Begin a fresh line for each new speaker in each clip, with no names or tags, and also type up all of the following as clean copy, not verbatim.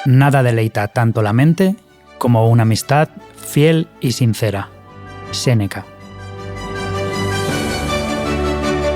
Nada deleita tanto la mente como una amistad fiel y sincera. Séneca.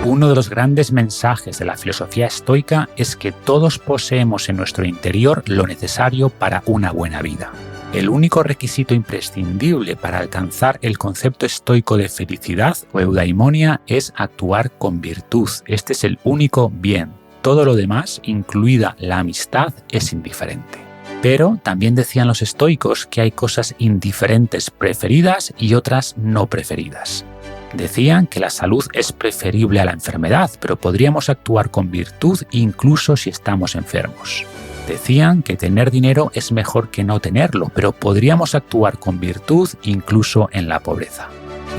Uno de los grandes mensajes de la filosofía estoica es que todos poseemos en nuestro interior lo necesario para una buena vida. El único requisito imprescindible para alcanzar el concepto estoico de felicidad o eudaimonia es actuar con virtud. Este es el único bien. Todo lo demás, incluida la amistad, es indiferente. Pero también decían los estoicos que hay cosas indiferentes preferidas y otras no preferidas. Decían que la salud es preferible a la enfermedad, pero podríamos actuar con virtud incluso si estamos enfermos. Decían que tener dinero es mejor que no tenerlo, pero podríamos actuar con virtud incluso en la pobreza.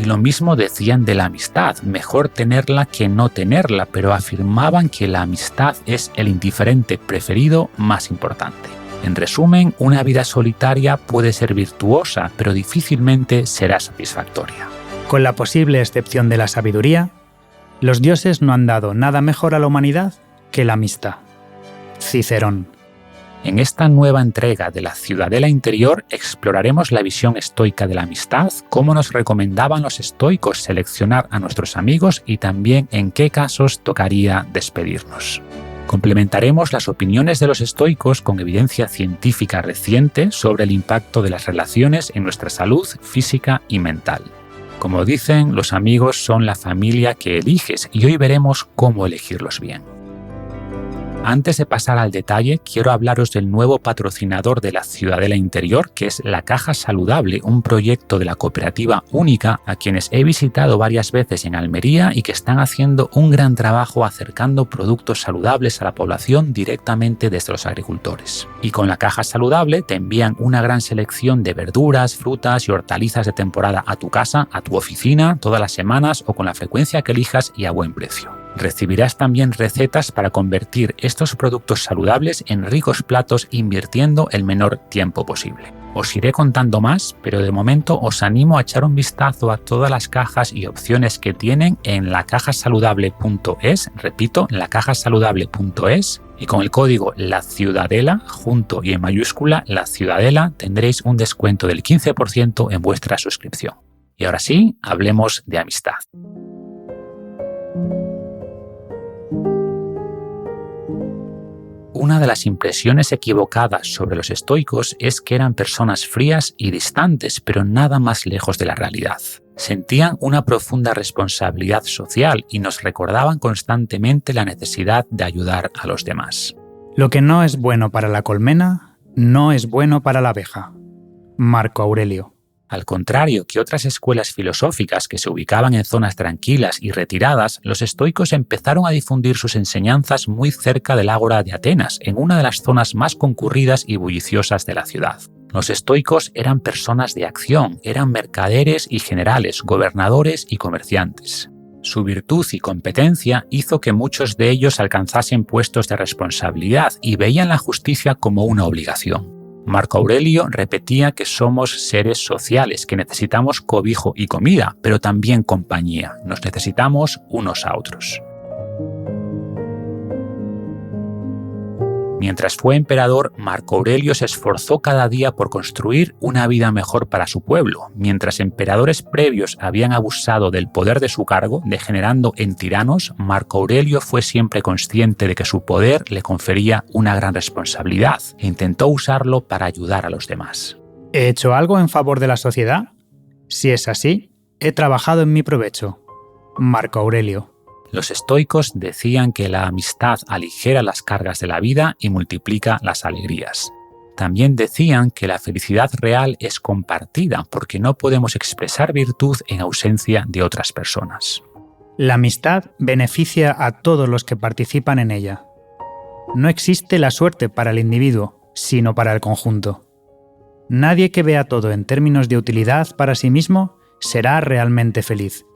Y lo mismo decían de la amistad, mejor tenerla que no tenerla, pero afirmaban que la amistad es el indiferente preferido más importante. En resumen, una vida solitaria puede ser virtuosa, pero difícilmente será satisfactoria.
Con la posible excepción de la sabiduría, los dioses no han dado nada mejor a la humanidad que la amistad. Cicerón.
En esta nueva entrega de la Ciudadela Interior exploraremos la visión estoica de la amistad, cómo nos recomendaban los estoicos seleccionar a nuestros amigos y también en qué casos tocaría despedirnos. Complementaremos las opiniones de los estoicos con evidencia científica reciente sobre el impacto de las relaciones en nuestra salud física y mental. Como dicen, los amigos son la familia que eliges y hoy veremos cómo elegirlos bien. Antes de pasar al detalle, quiero hablaros del nuevo patrocinador de la Ciudadela Interior, que es La Caja Saludable, un proyecto de la cooperativa Única, a quienes he visitado varias veces en Almería y que están haciendo un gran trabajo acercando productos saludables a la población directamente desde los agricultores. Y con La Caja Saludable te envían una gran selección de verduras, frutas y hortalizas de temporada a tu casa, a tu oficina, todas las semanas o con la frecuencia que elijas y a buen precio. Recibirás también recetas para convertir estos productos saludables en ricos platos invirtiendo el menor tiempo posible. Os iré contando más, pero de momento os animo a echar un vistazo a todas las cajas y opciones que tienen en lacajasaludable.es, repito, lacajasaludable.es, y con el código LACIUDADELA, junto y en mayúscula, La Ciudadela, tendréis un descuento del 15% en vuestra suscripción. Y ahora sí, hablemos de amistad. Una de las impresiones equivocadas sobre los estoicos es que eran personas frías y distantes, pero nada más lejos de la realidad. Sentían una profunda responsabilidad social y nos recordaban constantemente la necesidad de ayudar a los demás.
Lo que no es bueno para la colmena, no es bueno para la abeja. Marco Aurelio.
Al contrario que otras escuelas filosóficas que se ubicaban en zonas tranquilas y retiradas, los estoicos empezaron a difundir sus enseñanzas muy cerca del Ágora de Atenas, en una de las zonas más concurridas y bulliciosas de la ciudad. Los estoicos eran personas de acción, eran mercaderes y generales, gobernadores y comerciantes. Su virtud y competencia hizo que muchos de ellos alcanzasen puestos de responsabilidad y veían la justicia como una obligación. Marco Aurelio repetía que somos seres sociales, que necesitamos cobijo y comida, pero también compañía. Nos necesitamos unos a otros. Mientras fue emperador, Marco Aurelio se esforzó cada día por construir una vida mejor para su pueblo. Mientras emperadores previos habían abusado del poder de su cargo, degenerando en tiranos, Marco Aurelio fue siempre consciente de que su poder le confería una gran responsabilidad e intentó usarlo para ayudar a los demás.
¿He hecho algo en favor de la sociedad? Si es así, he trabajado en mi provecho. Marco Aurelio.
Los estoicos decían que la amistad aligera las cargas de la vida y multiplica las alegrías. También decían que la felicidad real es compartida porque no podemos expresar virtud en ausencia de otras personas.
La amistad beneficia a todos los que participan en ella. No existe la suerte para el individuo, sino para el conjunto. Nadie que vea todo en términos de utilidad para sí mismo será realmente feliz.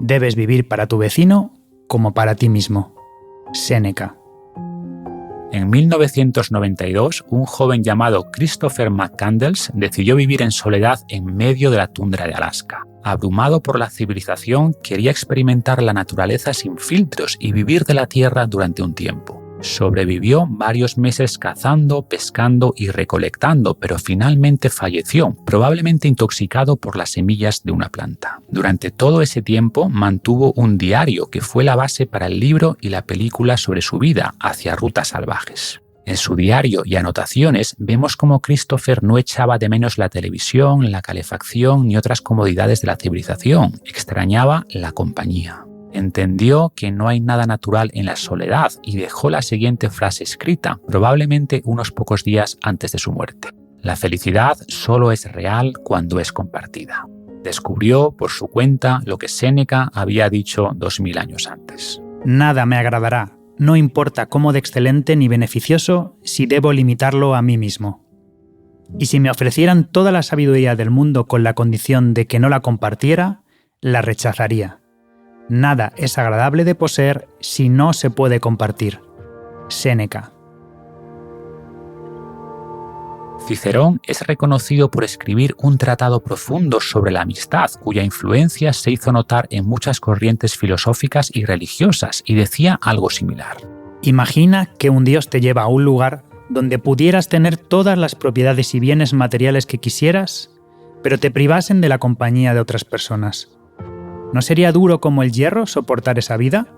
Debes vivir para tu vecino como para ti mismo. Séneca.
En 1992, un joven llamado Christopher McCandless decidió vivir en soledad en medio de la tundra de Alaska. Abrumado por la civilización, quería experimentar la naturaleza sin filtros y vivir de la tierra durante un tiempo. Sobrevivió varios meses cazando, pescando y recolectando, pero finalmente falleció, probablemente intoxicado por las semillas de una planta. Durante todo ese tiempo mantuvo un diario que fue la base para el libro y la película sobre su vida hacia rutas salvajes. En su diario y anotaciones vemos cómo Christopher no echaba de menos la televisión, la calefacción ni otras comodidades de la civilización. Extrañaba la compañía. Entendió que no hay nada natural en la soledad y dejó la siguiente frase escrita, probablemente unos pocos días antes de su muerte. La felicidad solo es real cuando es compartida. Descubrió por su cuenta lo que Séneca había dicho 2000 años antes.
Nada me agradará, no importa cómo de excelente ni beneficioso, si debo limitarlo a mí mismo. Y si me ofrecieran toda la sabiduría del mundo con la condición de que no la compartiera, la rechazaría. Nada es agradable de poseer si no se puede compartir. Séneca.
Cicerón es reconocido por escribir un tratado profundo sobre la amistad, cuya influencia se hizo notar en muchas corrientes filosóficas y religiosas, y decía algo similar.
Imagina que un dios te lleva a un lugar donde pudieras tener todas las propiedades y bienes materiales que quisieras, pero te privasen de la compañía de otras personas. ¿No sería duro como el hierro soportar esa vida?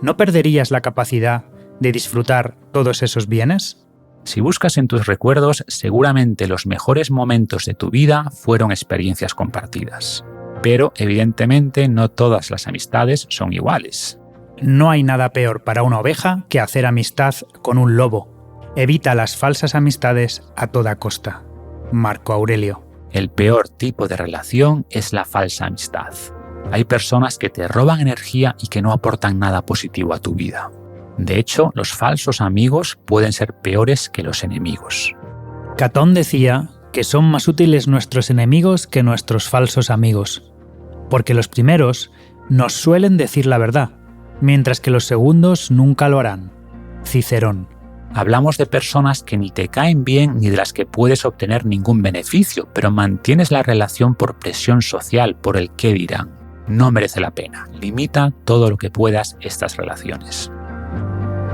¿No perderías la capacidad de disfrutar todos esos bienes?
Si buscas en tus recuerdos, seguramente los mejores momentos de tu vida fueron experiencias compartidas. Pero, evidentemente, no todas las amistades son iguales.
No hay nada peor para una oveja que hacer amistad con un lobo. Evita las falsas amistades a toda costa. Marco Aurelio.
El peor tipo de relación es la falsa amistad. Hay personas que te roban energía y que no aportan nada positivo a tu vida. De hecho, los falsos amigos pueden ser peores que los enemigos.
Catón decía que son más útiles nuestros enemigos que nuestros falsos amigos, porque los primeros nos suelen decir la verdad, mientras que los segundos nunca lo harán. Cicerón.
Hablamos de personas que ni te caen bien ni de las que puedes obtener ningún beneficio, pero mantienes la relación por presión social, por el qué dirán. No merece la pena. Limita todo lo que puedas estas relaciones.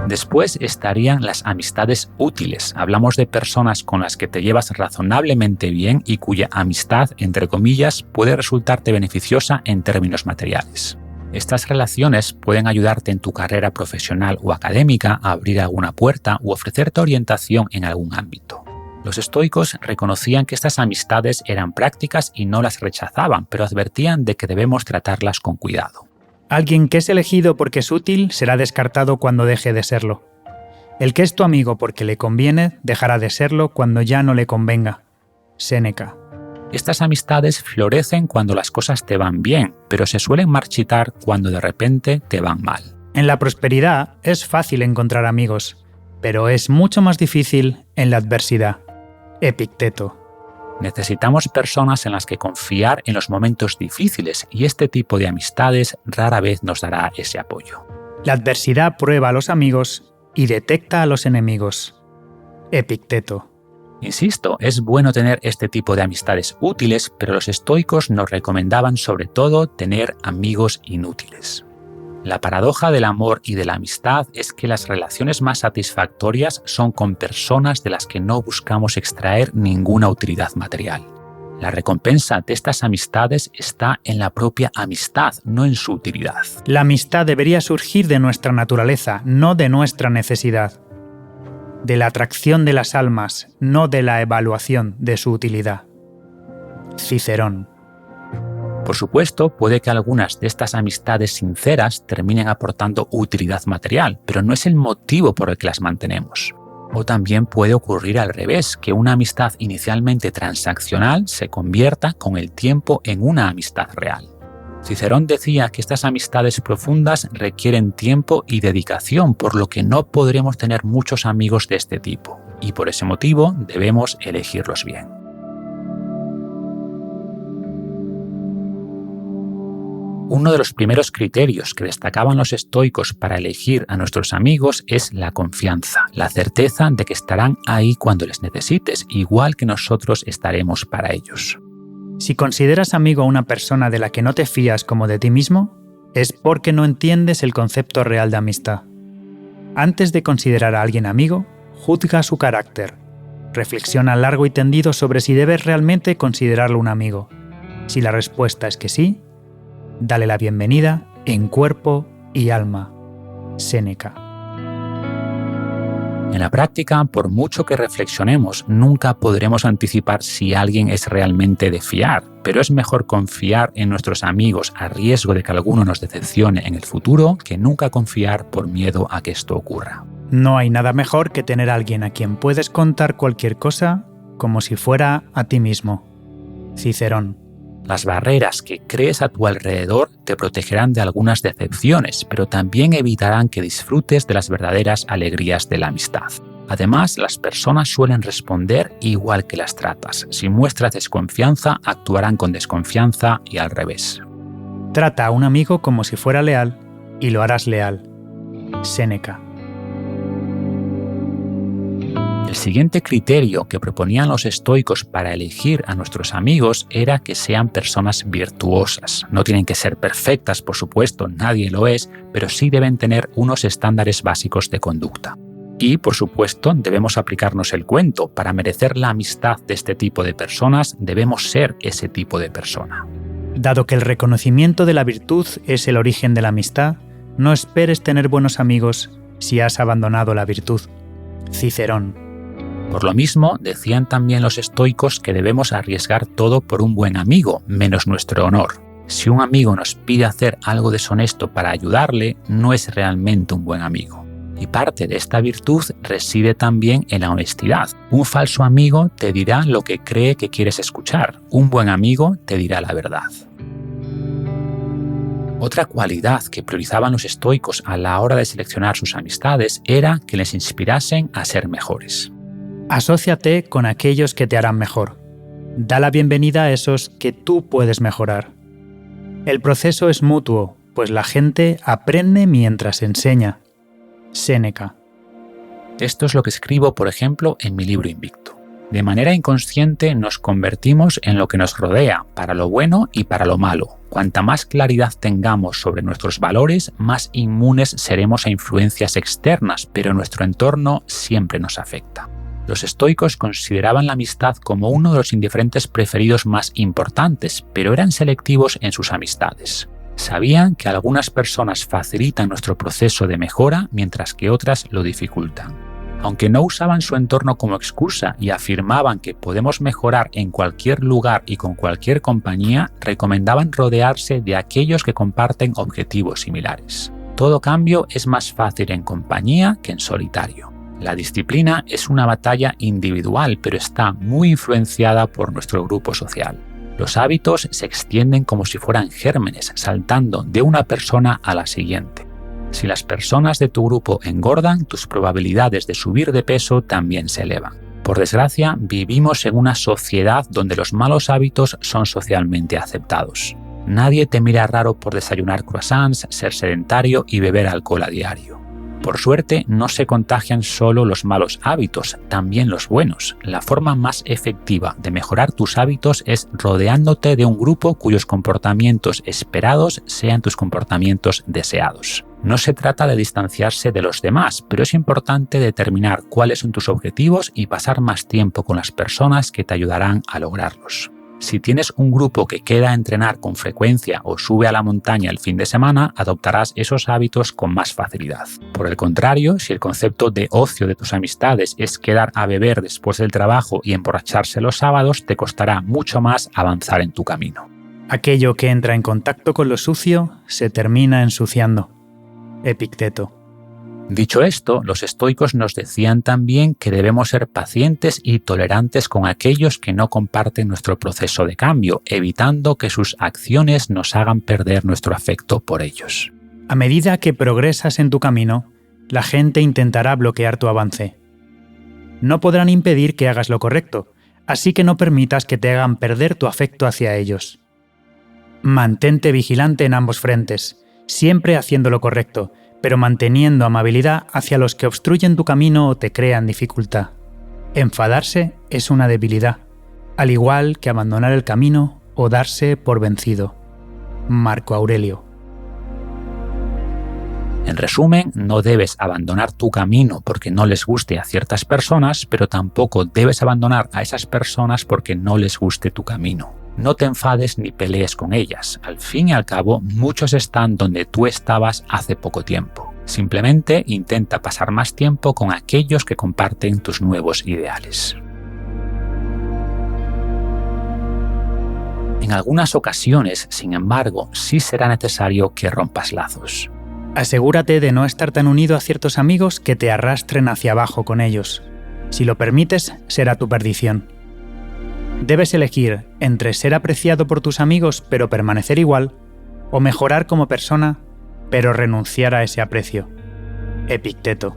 Después estarían las amistades útiles. Hablamos de personas con las que te llevas razonablemente bien y cuya amistad, entre comillas, puede resultarte beneficiosa en términos materiales. Estas relaciones pueden ayudarte en tu carrera profesional o académica, a abrir alguna puerta u ofrecerte orientación en algún ámbito. Los estoicos reconocían que estas amistades eran prácticas y no las rechazaban, pero advertían de que debemos tratarlas con cuidado.
Alguien que es elegido porque es útil será descartado cuando deje de serlo. El que es tu amigo porque le conviene dejará de serlo cuando ya no le convenga. Séneca.
Estas amistades florecen cuando las cosas te van bien, pero se suelen marchitar cuando de repente te van mal.
En la prosperidad es fácil encontrar amigos, pero es mucho más difícil en la adversidad. Epicteto.
Necesitamos personas en las que confiar en los momentos difíciles y este tipo de amistades rara vez nos dará ese apoyo.
La adversidad prueba a los amigos y detecta a los enemigos. Epicteto.
Insisto, es bueno tener este tipo de amistades útiles, pero los estoicos nos recomendaban sobre todo tener amigos inútiles. La paradoja del amor y de la amistad es que las relaciones más satisfactorias son con personas de las que no buscamos extraer ninguna utilidad material. La recompensa de estas amistades está en la propia amistad, no en su utilidad.
La amistad debería surgir de nuestra naturaleza, no de nuestra necesidad. De la atracción de las almas, no de la evaluación de su utilidad. Cicerón.
Por supuesto, puede que algunas de estas amistades sinceras terminen aportando utilidad material, pero no es el motivo por el que las mantenemos. O también puede ocurrir al revés, que una amistad inicialmente transaccional se convierta con el tiempo en una amistad real. Cicerón decía que estas amistades profundas requieren tiempo y dedicación, por lo que no podremos tener muchos amigos de este tipo, y por ese motivo debemos elegirlos bien. Uno de los primeros criterios que destacaban los estoicos para elegir a nuestros amigos es la confianza, la certeza de que estarán ahí cuando les necesites, igual que nosotros estaremos para ellos.
Si consideras amigo a una persona de la que no te fías como de ti mismo, es porque no entiendes el concepto real de amistad. Antes de considerar a alguien amigo, juzga su carácter. Reflexiona largo y tendido sobre si debes realmente considerarlo un amigo. Si la respuesta es que sí, dale la bienvenida en cuerpo y alma. Séneca.
En la práctica, por mucho que reflexionemos, nunca podremos anticipar si alguien es realmente de fiar, pero es mejor confiar en nuestros amigos a riesgo de que alguno nos decepcione en el futuro que nunca confiar por miedo a que esto ocurra.
No hay nada mejor que tener a alguien a quien puedes contar cualquier cosa como si fuera a ti mismo. Cicerón.
Las barreras que crees a tu alrededor te protegerán de algunas decepciones, pero también evitarán que disfrutes de las verdaderas alegrías de la amistad. Además, las personas suelen responder igual que las tratas. Si muestras desconfianza, actuarán con desconfianza y al revés.
Trata a un amigo como si fuera leal y lo harás leal. Séneca.
El siguiente criterio que proponían los estoicos para elegir a nuestros amigos era que sean personas virtuosas. No tienen que ser perfectas, por supuesto, nadie lo es, pero sí deben tener unos estándares básicos de conducta. Y, por supuesto, debemos aplicarnos el cuento. Para merecer la amistad de este tipo de personas, debemos ser ese tipo de persona.
Dado que el reconocimiento de la virtud es el origen de la amistad, no esperes tener buenos amigos si has abandonado la virtud. Cicerón.
Por lo mismo, decían también los estoicos que debemos arriesgar todo por un buen amigo, menos nuestro honor. Si un amigo nos pide hacer algo deshonesto para ayudarle, no es realmente un buen amigo. Y parte de esta virtud reside también en la honestidad. Un falso amigo te dirá lo que cree que quieres escuchar. Un buen amigo te dirá la verdad. Otra cualidad que priorizaban los estoicos a la hora de seleccionar sus amistades era que les inspirasen a ser mejores.
Asóciate con aquellos que te harán mejor. Da la bienvenida a esos que tú puedes mejorar. El proceso es mutuo, pues la gente aprende mientras enseña. Séneca.
Esto es lo que escribo, por ejemplo, en mi libro Invicto. De manera inconsciente nos convertimos en lo que nos rodea, para lo bueno y para lo malo. Cuanta más claridad tengamos sobre nuestros valores, más inmunes seremos a influencias externas, pero nuestro entorno siempre nos afecta. Los estoicos consideraban la amistad como uno de los indiferentes preferidos más importantes, pero eran selectivos en sus amistades. Sabían que algunas personas facilitan nuestro proceso de mejora, mientras que otras lo dificultan. Aunque no usaban su entorno como excusa y afirmaban que podemos mejorar en cualquier lugar y con cualquier compañía, recomendaban rodearse de aquellos que comparten objetivos similares. Todo cambio es más fácil en compañía que en solitario. La disciplina es una batalla individual, pero está muy influenciada por nuestro grupo social. Los hábitos se extienden como si fueran gérmenes, saltando de una persona a la siguiente. Si las personas de tu grupo engordan, tus probabilidades de subir de peso también se elevan. Por desgracia, vivimos en una sociedad donde los malos hábitos son socialmente aceptados. Nadie te mira raro por desayunar croissants, ser sedentario y beber alcohol a diario. Por suerte, no se contagian solo los malos hábitos, también los buenos. La forma más efectiva de mejorar tus hábitos es rodeándote de un grupo cuyos comportamientos esperados sean tus comportamientos deseados. No se trata de distanciarse de los demás, pero es importante determinar cuáles son tus objetivos y pasar más tiempo con las personas que te ayudarán a lograrlos. Si tienes un grupo que queda a entrenar con frecuencia o sube a la montaña el fin de semana, adoptarás esos hábitos con más facilidad. Por el contrario, si el concepto de ocio de tus amistades es quedar a beber después del trabajo y emborracharse los sábados, te costará mucho más avanzar en tu camino.
Aquello que entra en contacto con lo sucio se termina ensuciando. Epicteto.
Dicho esto, los estoicos nos decían también que debemos ser pacientes y tolerantes con aquellos que no comparten nuestro proceso de cambio, evitando que sus acciones nos hagan perder nuestro afecto por ellos.
A medida que progresas en tu camino, la gente intentará bloquear tu avance. No podrán impedir que hagas lo correcto, así que no permitas que te hagan perder tu afecto hacia ellos. Mantente vigilante en ambos frentes, siempre haciendo lo correcto, pero manteniendo amabilidad hacia los que obstruyen tu camino o te crean dificultad. Enfadarse es una debilidad, al igual que abandonar el camino o darse por vencido. Marco Aurelio.
En resumen, no debes abandonar tu camino porque no les guste a ciertas personas, pero tampoco debes abandonar a esas personas porque no les guste tu camino. No te enfades ni pelees con ellas. Al fin y al cabo, muchos están donde tú estabas hace poco tiempo. Simplemente intenta pasar más tiempo con aquellos que comparten tus nuevos ideales. En algunas ocasiones, sin embargo, sí será necesario que rompas lazos.
Asegúrate de no estar tan unido a ciertos amigos que te arrastren hacia abajo con ellos. Si lo permites, será tu perdición. Debes elegir entre ser apreciado por tus amigos pero permanecer igual, o mejorar como persona pero renunciar a ese aprecio. Epicteto.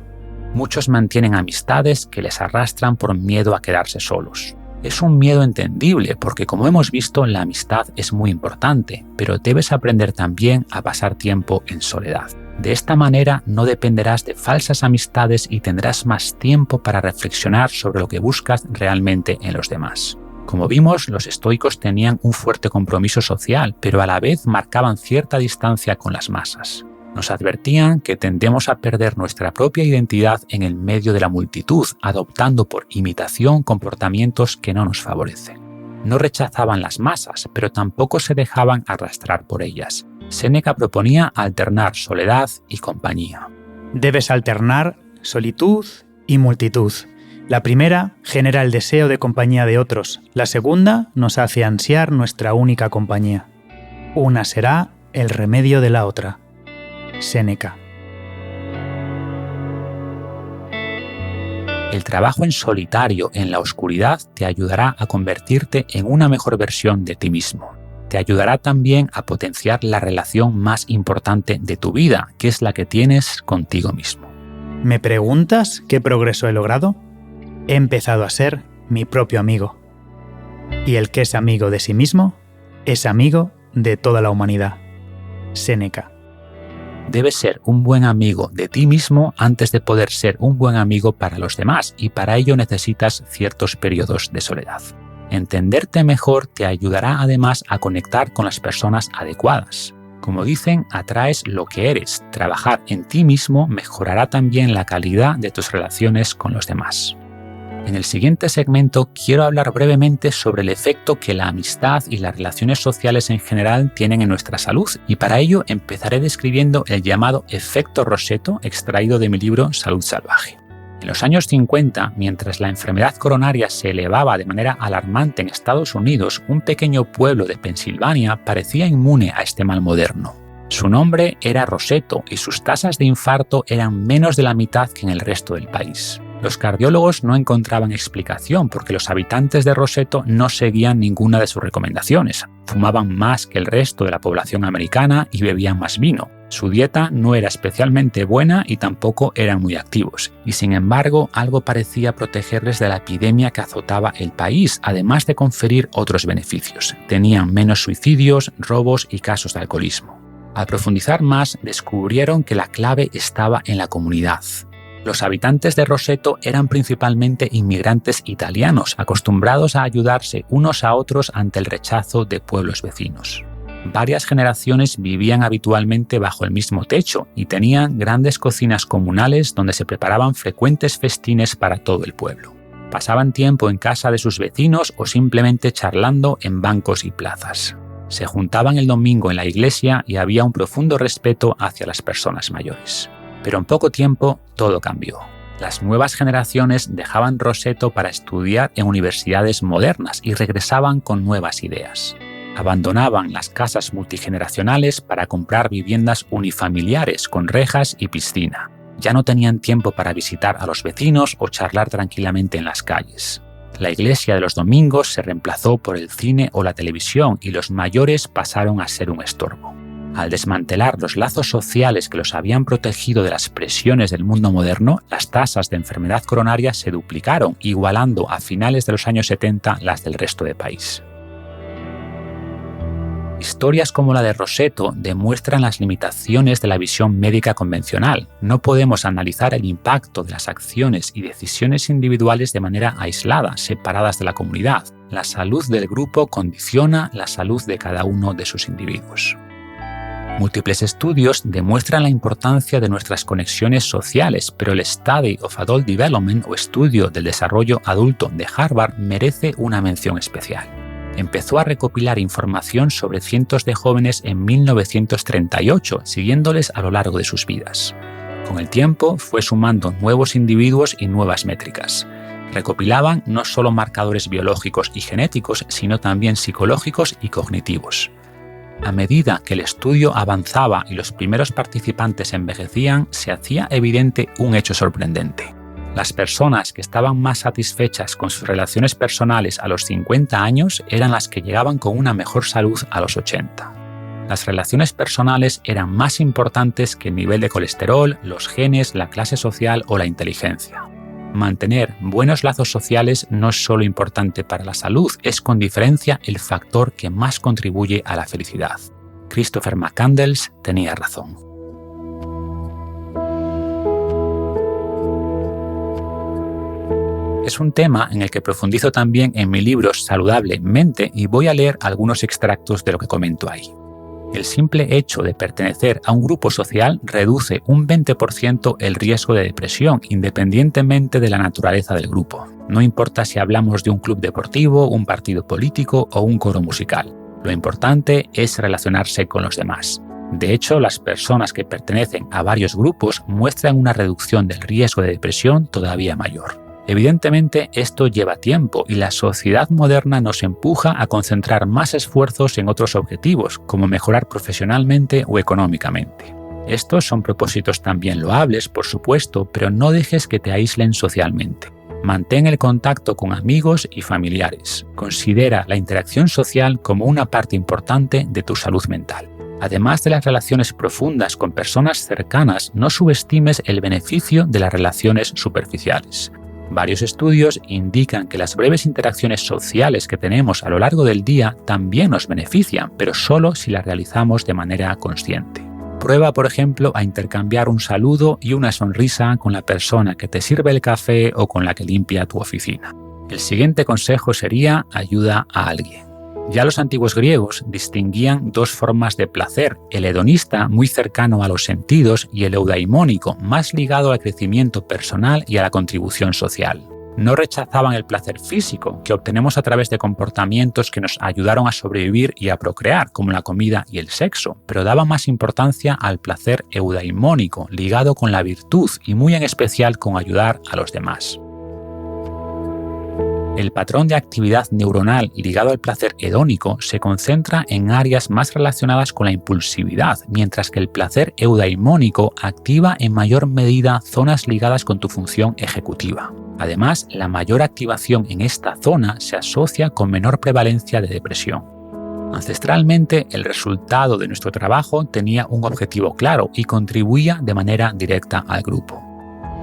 Muchos mantienen amistades que les arrastran por miedo a quedarse solos. Es un miedo entendible porque, como hemos visto, la amistad es muy importante, pero debes aprender también a pasar tiempo en soledad. De esta manera no dependerás de falsas amistades y tendrás más tiempo para reflexionar sobre lo que buscas realmente en los demás. Como vimos, los estoicos tenían un fuerte compromiso social, pero a la vez marcaban cierta distancia con las masas. Nos advertían que tendemos a perder nuestra propia identidad en el medio de la multitud, adoptando por imitación comportamientos que no nos favorecen. No rechazaban las masas, pero tampoco se dejaban arrastrar por ellas. Séneca proponía alternar soledad y compañía.
Debes alternar solitud y multitud. La primera genera el deseo de compañía de otros. La segunda nos hace ansiar nuestra única compañía. Una será el remedio de la otra. Séneca.
El trabajo en solitario en la oscuridad te ayudará a convertirte en una mejor versión de ti mismo. Te ayudará también a potenciar la relación más importante de tu vida, que es la que tienes contigo mismo.
¿Me preguntas qué progreso he logrado? He empezado a ser mi propio amigo. Y el que es amigo de sí mismo, es amigo de toda la humanidad. Séneca.
Debes ser un buen amigo de ti mismo antes de poder ser un buen amigo para los demás, y para ello necesitas ciertos periodos de soledad. Entenderte mejor te ayudará además a conectar con las personas adecuadas. Como dicen, atraes lo que eres. Trabajar en ti mismo mejorará también la calidad de tus relaciones con los demás. En el siguiente segmento quiero hablar brevemente sobre el efecto que la amistad y las relaciones sociales en general tienen en nuestra salud, y para ello empezaré describiendo el llamado efecto Rosetto, extraído de mi libro Salud Salvaje. En los años 50, mientras la enfermedad coronaria se elevaba de manera alarmante en Estados Unidos, un pequeño pueblo de Pensilvania parecía inmune a este mal moderno. Su nombre era Rosetto y sus tasas de infarto eran menos de la mitad que en el resto del país. Los cardiólogos no encontraban explicación porque los habitantes de Rosetto no seguían ninguna de sus recomendaciones. Fumaban más que el resto de la población americana y bebían más vino. Su dieta no era especialmente buena y tampoco eran muy activos. Y sin embargo, algo parecía protegerles de la epidemia que azotaba el país, además de conferir otros beneficios. Tenían menos suicidios, robos y casos de alcoholismo. Al profundizar más, descubrieron que la clave estaba en la comunidad. Los habitantes de Rosetto eran principalmente inmigrantes italianos, acostumbrados a ayudarse unos a otros ante el rechazo de pueblos vecinos. Varias generaciones vivían habitualmente bajo el mismo techo y tenían grandes cocinas comunales donde se preparaban frecuentes festines para todo el pueblo. Pasaban tiempo en casa de sus vecinos o simplemente charlando en bancos y plazas. Se juntaban el domingo en la iglesia y había un profundo respeto hacia las personas mayores. Pero en poco tiempo todo cambió. Las nuevas generaciones dejaban Rosetto para estudiar en universidades modernas y regresaban con nuevas ideas. Abandonaban las casas multigeneracionales para comprar viviendas unifamiliares con rejas y piscina. Ya no tenían tiempo para visitar a los vecinos o charlar tranquilamente en las calles. La iglesia de los domingos se reemplazó por el cine o la televisión y los mayores pasaron a ser un estorbo. Al desmantelar los lazos sociales que los habían protegido de las presiones del mundo moderno, las tasas de enfermedad coronaria se duplicaron, igualando a finales de los años 70 las del resto del país. Historias como la de Rosetto demuestran las limitaciones de la visión médica convencional. No podemos analizar el impacto de las acciones y decisiones individuales de manera aislada, separadas de la comunidad. La salud del grupo condiciona la salud de cada uno de sus individuos. Múltiples estudios demuestran la importancia de nuestras conexiones sociales, pero el Study of Adult Development o Estudio del Desarrollo Adulto de Harvard merece una mención especial. Empezó a recopilar información sobre cientos de jóvenes en 1938, siguiéndoles a lo largo de sus vidas. Con el tiempo fue sumando nuevos individuos y nuevas métricas. Recopilaban no solo marcadores biológicos y genéticos, sino también psicológicos y cognitivos. A medida que el estudio avanzaba y los primeros participantes envejecían, se hacía evidente un hecho sorprendente. Las personas que estaban más satisfechas con sus relaciones personales a los 50 años eran las que llegaban con una mejor salud a los 80. Las relaciones personales eran más importantes que el nivel de colesterol, los genes, la clase social o la inteligencia. Mantener buenos lazos sociales no es solo importante para la salud, es con diferencia el factor que más contribuye a la felicidad. Christopher McCandless tenía razón. Es un tema en el que profundizo también en mi libro Saludablemente y voy a leer algunos extractos de lo que comento ahí. El simple hecho de pertenecer a un grupo social reduce un 20% el riesgo de depresión, independientemente de la naturaleza del grupo. No importa si hablamos de un club deportivo, un partido político o un coro musical. Lo importante es relacionarse con los demás. De hecho, las personas que pertenecen a varios grupos muestran una reducción del riesgo de depresión todavía mayor. Evidentemente, esto lleva tiempo y la sociedad moderna nos empuja a concentrar más esfuerzos en otros objetivos, como mejorar profesionalmente o económicamente. Estos son propósitos también loables, por supuesto, pero no dejes que te aíslen socialmente. Mantén el contacto con amigos y familiares. Considera la interacción social como una parte importante de tu salud mental. Además de las relaciones profundas con personas cercanas, no subestimes el beneficio de las relaciones superficiales. Varios estudios indican que las breves interacciones sociales que tenemos a lo largo del día también nos benefician, pero solo si las realizamos de manera consciente. Prueba, por ejemplo, a intercambiar un saludo y una sonrisa con la persona que te sirve el café o con la que limpia tu oficina. El siguiente consejo sería: ayuda a alguien. Ya los antiguos griegos distinguían dos formas de placer, el hedonista, muy cercano a los sentidos, y el eudaimónico, más ligado al crecimiento personal y a la contribución social. No rechazaban el placer físico, que obtenemos a través de comportamientos que nos ayudaron a sobrevivir y a procrear, como la comida y el sexo, pero daban más importancia al placer eudaimónico, ligado con la virtud y muy en especial con ayudar a los demás. El patrón de actividad neuronal ligado al placer hedónico se concentra en áreas más relacionadas con la impulsividad, mientras que el placer eudaimónico activa en mayor medida zonas ligadas con tu función ejecutiva. Además, la mayor activación en esta zona se asocia con menor prevalencia de depresión. Ancestralmente, el resultado de nuestro trabajo tenía un objetivo claro y contribuía de manera directa al grupo.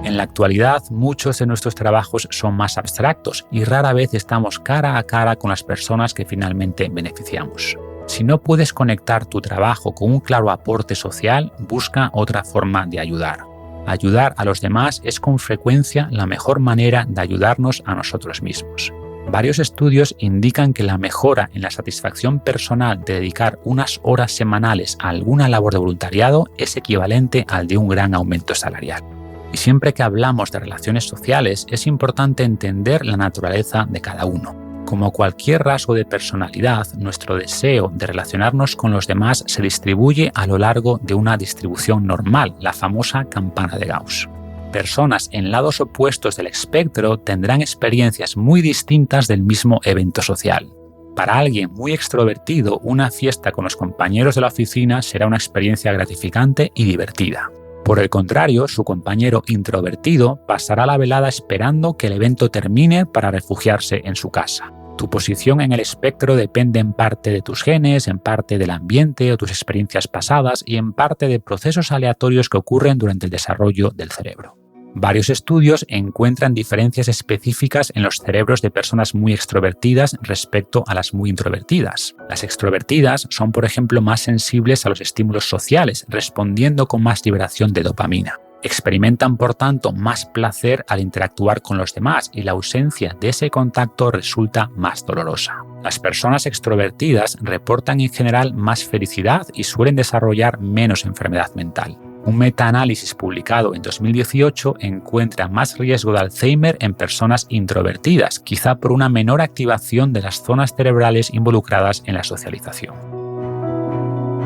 En la actualidad, muchos de nuestros trabajos son más abstractos y rara vez estamos cara a cara con las personas que finalmente beneficiamos. Si no puedes conectar tu trabajo con un claro aporte social, busca otra forma de ayudar. Ayudar a los demás es con frecuencia la mejor manera de ayudarnos a nosotros mismos. Varios estudios indican que la mejora en la satisfacción personal de dedicar unas horas semanales a alguna labor de voluntariado es equivalente al de un gran aumento salarial. Y siempre que hablamos de relaciones sociales, es importante entender la naturaleza de cada uno. Como cualquier rasgo de personalidad, nuestro deseo de relacionarnos con los demás se distribuye a lo largo de una distribución normal, la famosa campana de Gauss. Personas en lados opuestos del espectro tendrán experiencias muy distintas del mismo evento social. Para alguien muy extrovertido, una fiesta con los compañeros de la oficina será una experiencia gratificante y divertida. Por el contrario, su compañero introvertido pasará la velada esperando que el evento termine para refugiarse en su casa. Tu posición en el espectro depende en parte de tus genes, en parte del ambiente o tus experiencias pasadas y en parte de procesos aleatorios que ocurren durante el desarrollo del cerebro. Varios estudios encuentran diferencias específicas en los cerebros de personas muy extrovertidas respecto a las muy introvertidas. Las extrovertidas son, por ejemplo, más sensibles a los estímulos sociales, respondiendo con más liberación de dopamina. Experimentan, por tanto, más placer al interactuar con los demás y la ausencia de ese contacto resulta más dolorosa. Las personas extrovertidas reportan en general más felicidad y suelen desarrollar menos enfermedad mental. Un metaanálisis publicado en 2018 encuentra más riesgo de Alzheimer en personas introvertidas, quizá por una menor activación de las zonas cerebrales involucradas en la socialización.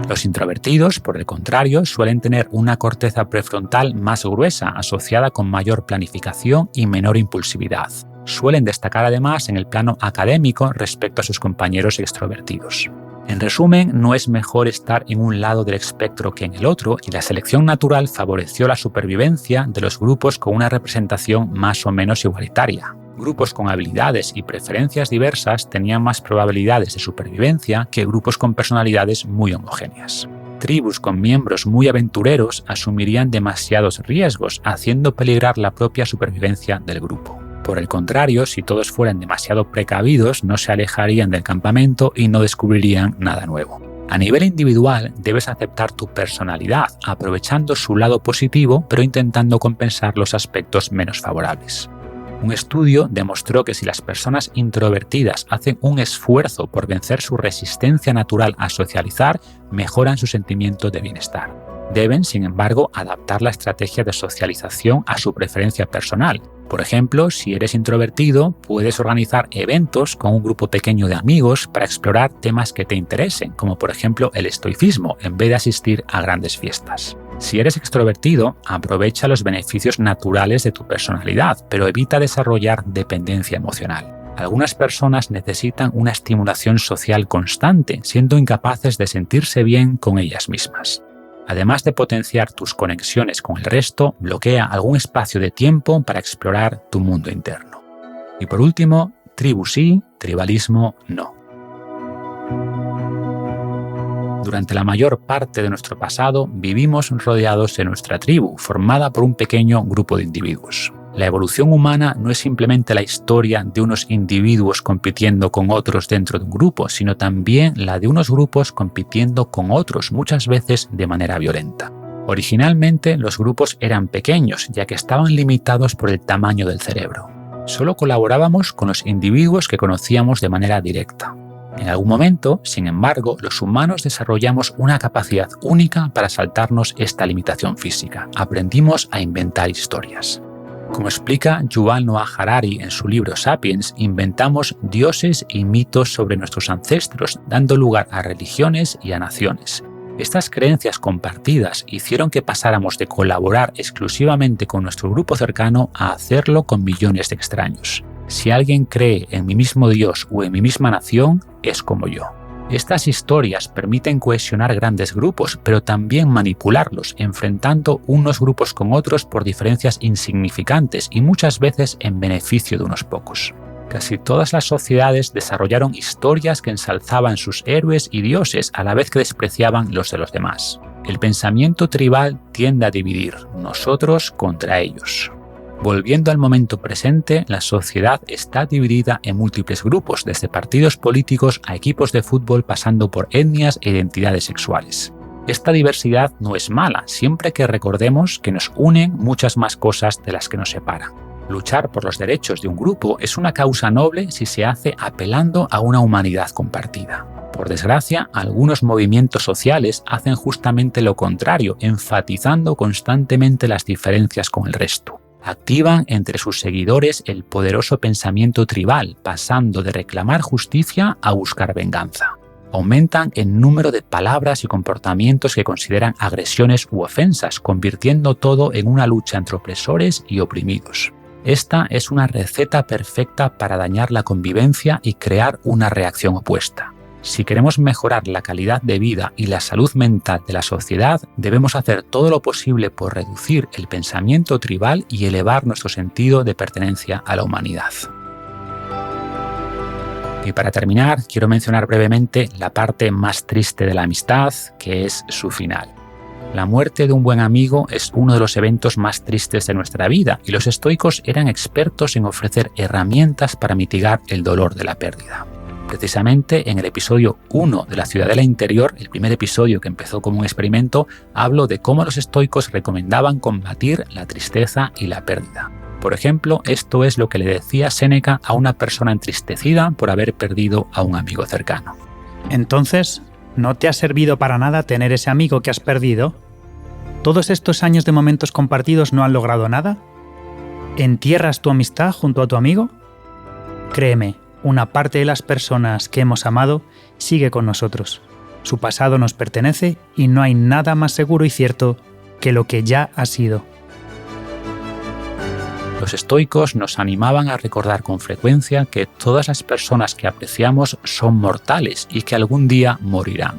Los introvertidos, por el contrario, suelen tener una corteza prefrontal más gruesa, asociada con mayor planificación y menor impulsividad. Suelen destacar además en el plano académico respecto a sus compañeros extrovertidos. En resumen, no es mejor estar en un lado del espectro que en el otro, y la selección natural favoreció la supervivencia de los grupos con una representación más o menos igualitaria. Grupos con habilidades y preferencias diversas tenían más probabilidades de supervivencia que grupos con personalidades muy homogéneas. Tribus con miembros muy aventureros asumirían demasiados riesgos, haciendo peligrar la propia supervivencia del grupo. Por el contrario, si todos fueran demasiado precavidos, no se alejarían del campamento y no descubrirían nada nuevo. A nivel individual, debes aceptar tu personalidad, aprovechando su lado positivo, pero intentando compensar los aspectos menos favorables. Un estudio demostró que si las personas introvertidas hacen un esfuerzo por vencer su resistencia natural a socializar, mejoran su sentimiento de bienestar. Deben, sin embargo, adaptar la estrategia de socialización a su preferencia personal. Por ejemplo, si eres introvertido, puedes organizar eventos con un grupo pequeño de amigos para explorar temas que te interesen, como por ejemplo el estoicismo, en vez de asistir a grandes fiestas. Si eres extrovertido, aprovecha los beneficios naturales de tu personalidad, pero evita desarrollar dependencia emocional. Algunas personas necesitan una estimulación social constante, siendo incapaces de sentirse bien con ellas mismas. Además de potenciar tus conexiones con el resto, bloquea algún espacio de tiempo para explorar tu mundo interno. Y por último, tribu sí, tribalismo no. Durante la mayor parte de nuestro pasado vivimos rodeados de nuestra tribu, formada por un pequeño grupo de individuos. La evolución humana no es simplemente la historia de unos individuos compitiendo con otros dentro de un grupo, sino también la de unos grupos compitiendo con otros, muchas veces de manera violenta. Originalmente los grupos eran pequeños, ya que estaban limitados por el tamaño del cerebro. Solo colaborábamos con los individuos que conocíamos de manera directa. En algún momento, sin embargo, los humanos desarrollamos una capacidad única para saltarnos esta limitación física. Aprendimos a inventar historias. Como explica Yuval Noah Harari en su libro Sapiens, inventamos dioses y mitos sobre nuestros ancestros, dando lugar a religiones y a naciones. Estas creencias compartidas hicieron que pasáramos de colaborar exclusivamente con nuestro grupo cercano a hacerlo con millones de extraños. Si alguien cree en mi mismo Dios o en mi misma nación, es como yo. Estas historias permiten cohesionar grandes grupos, pero también manipularlos, enfrentando unos grupos con otros por diferencias insignificantes y muchas veces en beneficio de unos pocos. Casi todas las sociedades desarrollaron historias que ensalzaban sus héroes y dioses a la vez que despreciaban los de los demás. El pensamiento tribal tiende a dividir, nosotros contra ellos. Volviendo al momento presente, la sociedad está dividida en múltiples grupos, desde partidos políticos a equipos de fútbol pasando por etnias e identidades sexuales. Esta diversidad no es mala, siempre que recordemos que nos unen muchas más cosas de las que nos separan. Luchar por los derechos de un grupo es una causa noble si se hace apelando a una humanidad compartida. Por desgracia, algunos movimientos sociales hacen justamente lo contrario, enfatizando constantemente las diferencias con el resto. Activan entre sus seguidores el poderoso pensamiento tribal, pasando de reclamar justicia a buscar venganza. Aumentan el número de palabras y comportamientos que consideran agresiones u ofensas, convirtiendo todo en una lucha entre opresores y oprimidos. Esta es una receta perfecta para dañar la convivencia y crear una reacción opuesta. Si queremos mejorar la calidad de vida y la salud mental de la sociedad, debemos hacer todo lo posible por reducir el pensamiento tribal y elevar nuestro sentido de pertenencia a la humanidad. Y para terminar, quiero mencionar brevemente la parte más triste de la amistad, que es su final. La muerte de un buen amigo es uno de los eventos más tristes de nuestra vida, y los estoicos eran expertos en ofrecer herramientas para mitigar el dolor de la pérdida. Precisamente en el episodio 1 de la Ciudadela Interior, el primer episodio que empezó como un experimento, hablo de cómo los estoicos recomendaban combatir la tristeza y la pérdida. Por ejemplo, esto es lo que le decía Séneca a una persona entristecida por haber perdido a un amigo cercano.
Entonces, ¿no te ha servido para nada tener ese amigo que has perdido? ¿Todos estos años de momentos compartidos no han logrado nada? ¿Entierras tu amistad junto a tu amigo? Créeme, una parte de las personas que hemos amado sigue con nosotros. Su pasado nos pertenece y no hay nada más seguro y cierto que lo que ya ha sido.
Los estoicos nos animaban a recordar con frecuencia que todas las personas que apreciamos son mortales y que algún día morirán.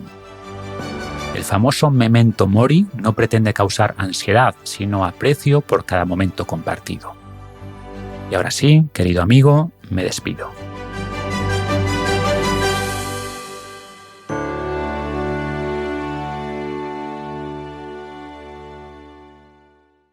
El famoso memento mori no pretende causar ansiedad, sino aprecio por cada momento compartido. Y ahora sí, querido amigo, me despido.